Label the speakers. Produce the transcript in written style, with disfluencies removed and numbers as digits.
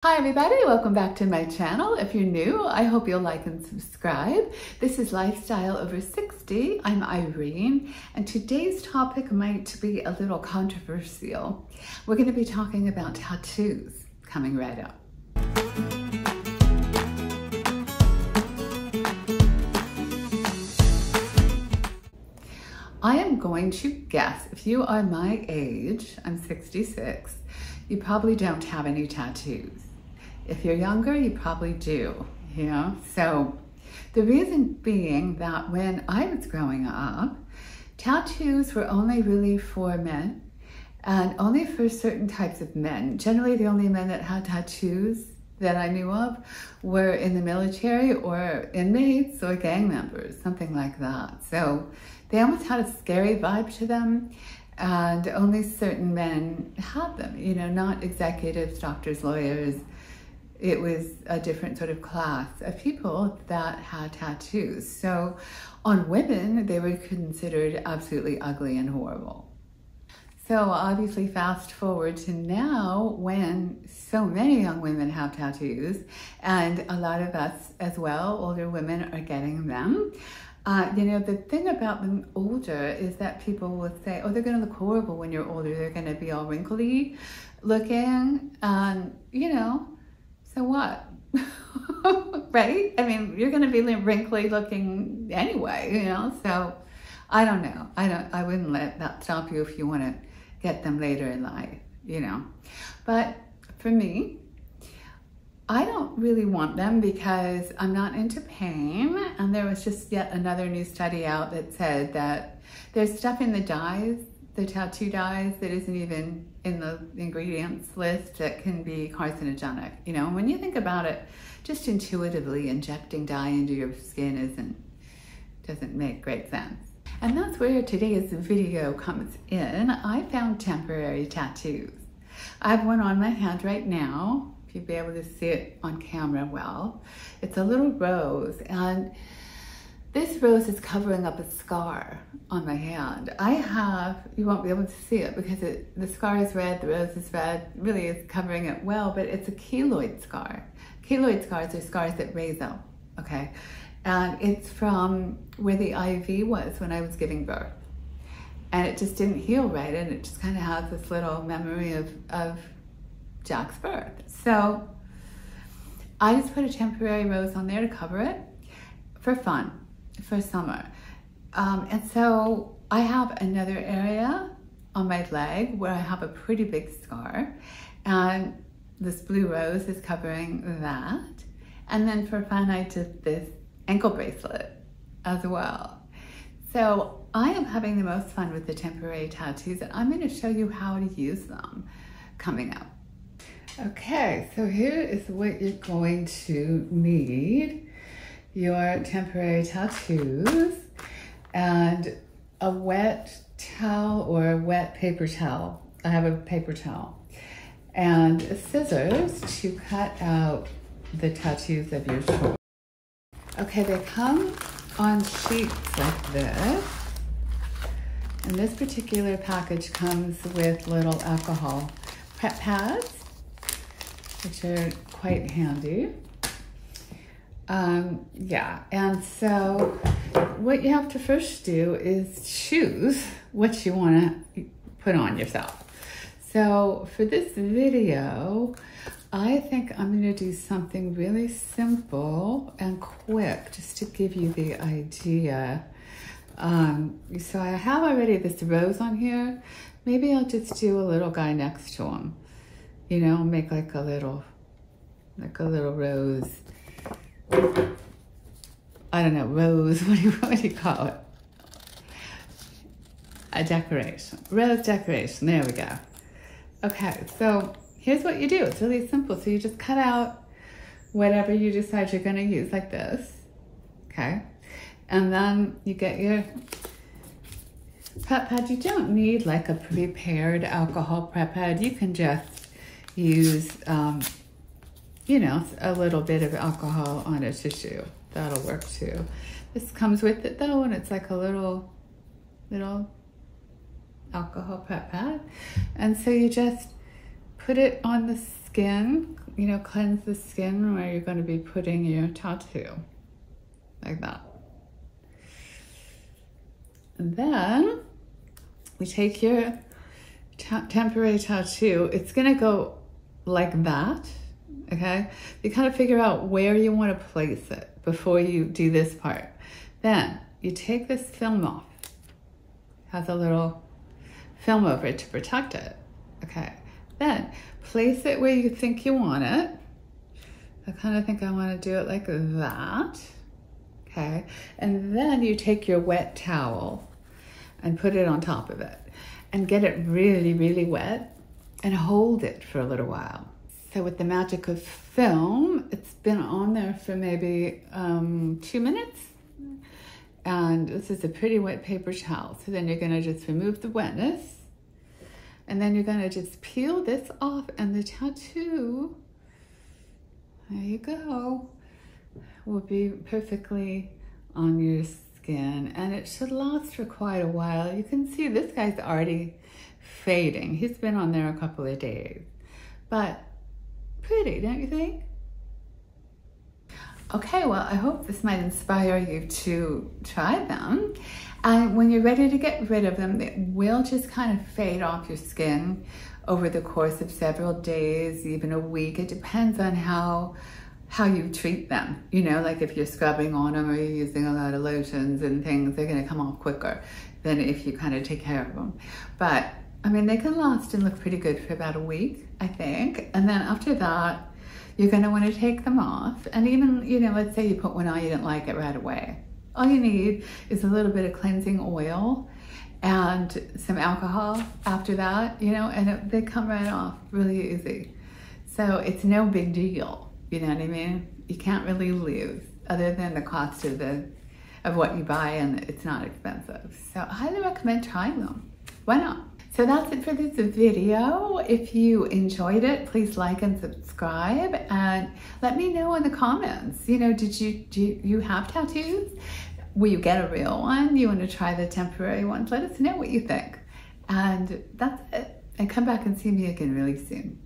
Speaker 1: Hi everybody, welcome back to my channel. If you're new, I hope you'll like and subscribe. This is Lifestyle Over 60. I'm Irene, and today's topic might be a little controversial. We're going to be talking about tattoos coming right up. I am going to guess, if you are my age, I'm 66, you probably don't have any tattoos. If you're younger, you probably do, you know? So the reason being that when I was growing up, tattoos were only really for men and only for certain types of men. Generally, the only men that had tattoos that I knew of were in the military or inmates or gang members, something like that. So they almost had a scary vibe to them, and only certain men had them, you know, not executives, doctors, lawyers. It was a different sort of class of people that had tattoos. So on women, they were considered absolutely ugly and horrible. So obviously fast forward to now when so many young women have tattoos, and a lot of us as well, older women, are getting them. You know, the thing about them older is that people will say, oh, they're going to look horrible when you're older. They're going to be all wrinkly looking, and you know, so what? Right? I mean, you're going to be wrinkly looking anyway, you know? So I don't know. I wouldn't let that stop you if you want to get them later in life, you know? But for me, I don't really want them because I'm not into pain. And there was just yet another new study out that said that there's stuff in the dyes, the tattoo dyes, that isn't even in the ingredients list that can be carcinogenic. You know, when you think about it, just intuitively injecting dye into your skin doesn't make great sense. And that's where today's video comes in. I found temporary tattoos. I have one on my hand right now. If you'd be able to see it on camera well. It's a little rose, and this rose is covering up a scar on my hand. You won't be able to see it because the scar is red, the rose is red, really is covering it well, but it's a keloid scar. Keloid scars are scars that raise up, okay? And it's from where the IV was when I was giving birth. And it just didn't heal right, and it just kind of has this little memory of Jack's birth. So I just put a temporary rose on there to cover it for fun, for summer. And so I have another area on my leg where I have a pretty big scar, and this blue rose is covering that. And then for fun, I did this ankle bracelet as well. So I am having the most fun with the temporary tattoos, and I'm going to show you how to use them coming up. Okay, so here is what you're going to need. Your temporary tattoos and a wet towel or a wet paper towel. I have a paper towel. And scissors to cut out the tattoos of your choice. Okay, they come on sheets like this. And this particular package comes with little alcohol prep pads, which are quite handy. Yeah, and so what you have to first do is choose what you want to put on yourself. So for this video, I think I'm going to do something really simple and quick just to give you the idea. So I have already this rose on here. Maybe I'll just do a little guy next to him. You know, make like a little rose. I don't know, rose, what do you call it? A decoration, rose decoration, there we go. Okay, so here's what you do. It's really simple. So you just cut out whatever you decide you're gonna use like this, okay? And then you get your prep pad. You don't need like a prepared alcohol prep pad. You can just use, you know, a little bit of alcohol on a tissue. That'll work too. This comes with it though, and it's like a little alcohol prep pad. And so you just put it on the skin, you know, cleanse the skin where you're going to be putting your tattoo, like that. And then we take your temporary tattoo. It's going to go like that, okay? You kind of figure out where you want to place it before you do this part. Then you take this film off. It has a little film over it to protect it, okay? Then place it where you think you want it. I kind of think I want to do it like that, okay? And then you take your wet towel and put it on top of it and get it really, really wet and hold it for a little while. So with the magic of film, it's been on there for maybe 2 minutes. And this is a pretty wet paper towel. So then you're gonna just remove the wetness, and then you're gonna just peel this off, and the tattoo, there you go, will be perfectly on your skin. And it should last for quite a while. You can see this guy's already fading. He's been on there a couple of days, but pretty, don't you think? Okay, well, I hope this might inspire you to try them. And when you're ready to get rid of them, they will just kind of fade off your skin over the course of several days, even a week. It depends on how you treat them. You know, like if you're scrubbing on them or you're using a lot of lotions and things, they're gonna come off quicker than if you kind of take care of them. But I mean, they can last and look pretty good for about a week, I think. And then after that, you're gonna wanna take them off. And even, you know, let's say you put one on, you didn't like it right away. All you need is a little bit of cleansing oil and some alcohol after that, you know, and they come right off really easy. So it's no big deal, you know what I mean? You can't really lose other than the cost of what you buy, and it's not expensive. So I highly recommend trying them. Why not? So that's it for this video. If you enjoyed it, please like and subscribe, and let me know in the comments. You know, do you have tattoos? Will you get a real one? You want to try the temporary ones? Let us know what you think. And that's it. And come back and see me again really soon.